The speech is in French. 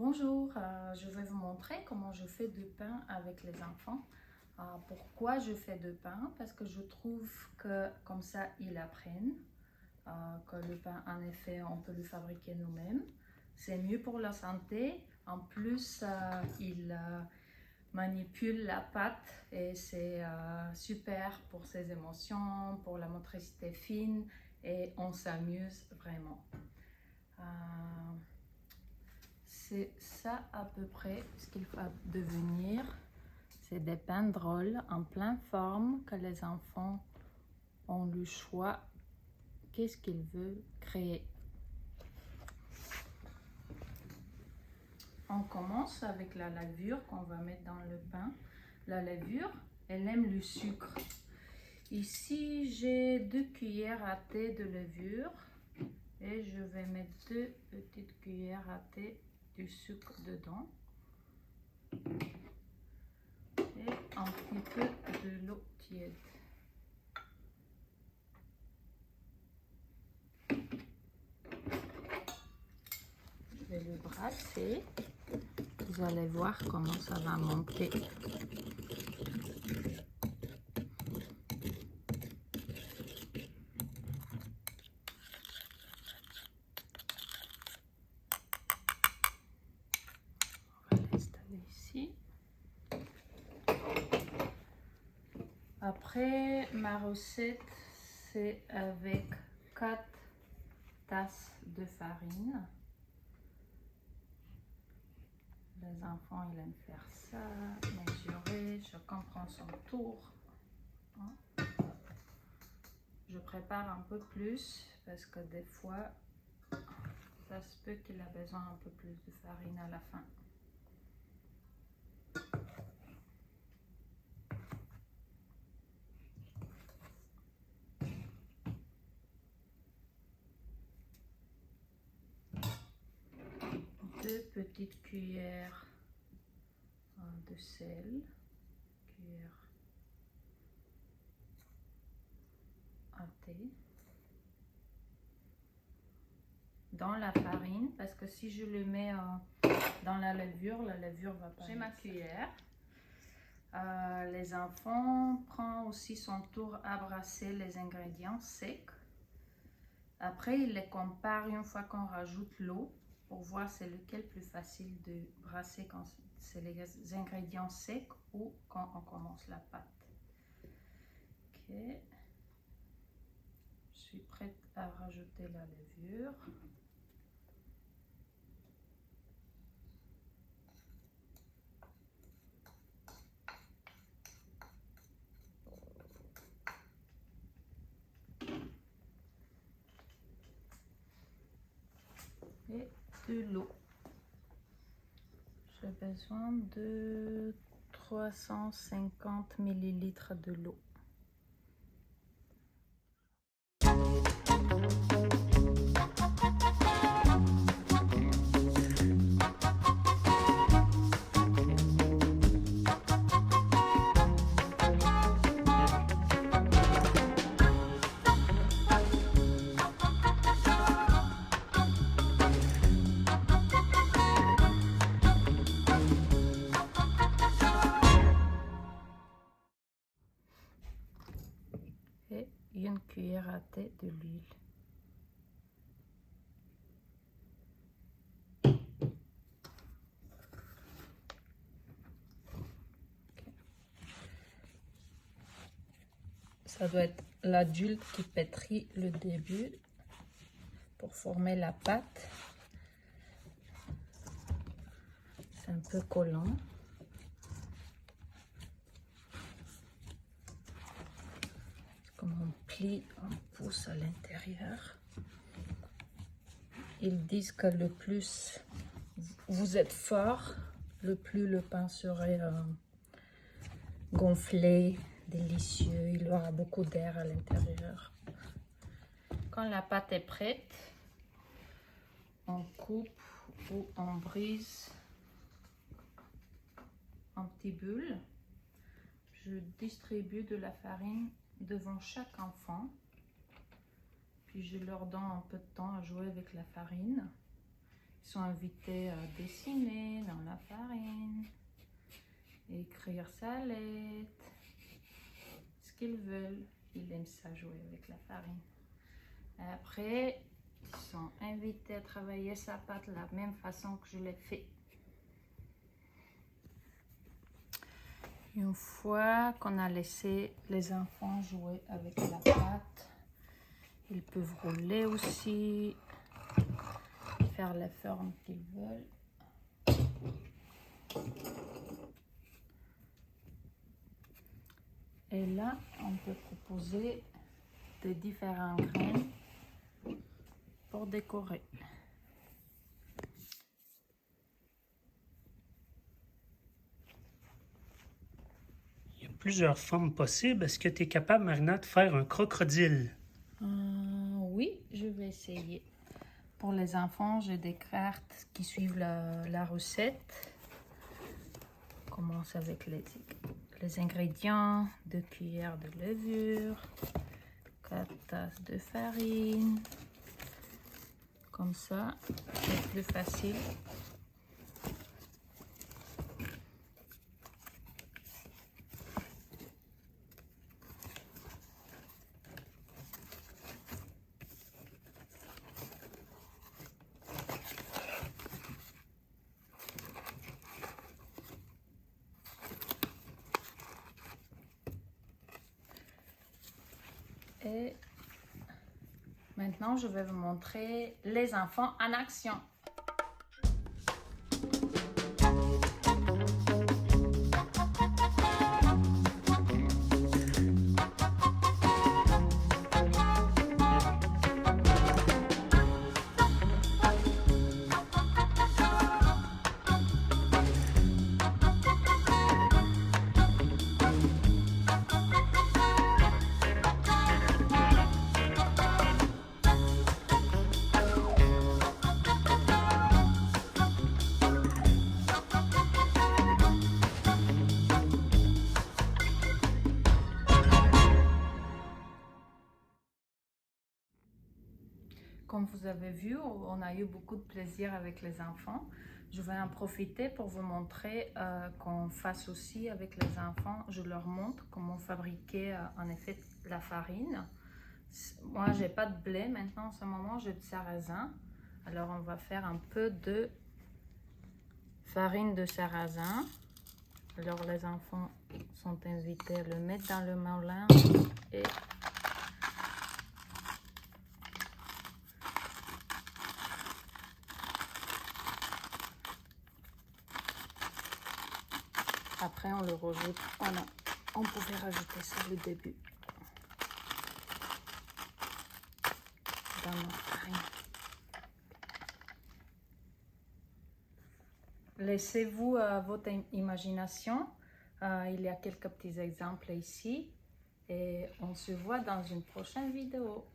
Bonjour, je vais vous montrer comment je fais du pain avec les enfants. Pourquoi je fais du pain? Parce que je trouve que comme ça, ils apprennent que le pain, en effet, on peut le fabriquer nous-mêmes. C'est mieux pour la santé. En plus, ils manipulent la pâte et c'est super pour ses émotions, pour la motricité fine et on s'amuse vraiment. C'est ça à peu près ce qu'il faut devenir. C'est des pains drôles en pleine forme que les enfants ont le choix. Qu'est-ce qu'ils veulent créer? On commence avec la levure qu'on va mettre dans le pain. La levure, elle aime le sucre. Ici, j'ai 2 cuillères à thé de levure et je vais mettre 2 petites cuillères à thé du sucre dedans. Et un petit peu de l'eau tiède. Je vais le brasser. Vous allez voir comment ça va monter. On va l'installer ici. Après, ma recette, c'est avec 4 tasses de farine. Les enfants, ils aiment faire ça, mesurer, chacun prend son tour. Je prépare un peu plus parce que des fois, ça se peut qu'il a besoin un peu plus de farine à la fin. Deux petites cuillères de sel, cuillère à thé, dans la farine, parce que si je le mets dans la levure va pas. J'ai ma cuillère. Les enfants prennent aussi son tour à brasser les ingrédients secs. Après, ils les comparent une fois qu'on rajoute l'eau pour voir c'est lequel plus facile de brasser quand c'est les ingrédients secs ou quand on commence la pâte. Ok. Je suis prête à rajouter la levure. Et de l'eau. J'ai besoin de 350 ml de l'eau. Et une cuillère à thé de l'huile. Ça doit être l'adulte qui pétrit le début pour former la pâte. C'est un peu collant. Comme on plie, on pousse à l'intérieur. Ils disent que le plus vous êtes fort, le plus le pain serait gonflé, délicieux. Il y aura beaucoup d'air à l'intérieur. Quand la pâte est prête, on coupe ou on brise en petites bulles. Je distribue de la farine devant chaque enfant. Puis je leur donne un peu de temps à jouer avec la farine. Ils sont invités à dessiner dans la farine, écrire sa lettre, ce qu'ils veulent. Ils aiment ça, jouer avec la farine. Après, ils sont invités à travailler sa pâte de la même façon que je l'ai fait. Une fois qu'on a laissé les enfants jouer avec la pâte, ils peuvent rouler aussi, faire les formes qu'ils veulent. Et là, on peut proposer de différents grains pour décorer. Il y a plusieurs formes possibles. Est-ce que tu es capable, Marina, de faire un crocodile? Oui, je vais essayer. Pour les enfants, j'ai des cartes qui suivent la recette. On commence avec les ingrédients, 2 cuillères de levure, 4 tasses de farine. Comme ça, c'est plus facile. Et maintenant, je vais vous montrer les enfants en action. Comme vous avez vu, on a eu beaucoup de plaisir avec les enfants. Je vais en profiter pour vous montrer qu'on fasse aussi avec les enfants. Je leur montre comment fabriquer en effet la farine. Moi, j'ai pas de blé maintenant en ce moment, j'ai de sarrasin. Alors, on va faire un peu de farine de sarrasin. Alors, les enfants sont invités à le mettre dans le moulin et après, on le rajoute. Voilà, on pouvait rajouter ça au début dans notre farine. Laissez-vous votre imagination. Il y a quelques petits exemples ici. Et on se voit dans une prochaine vidéo.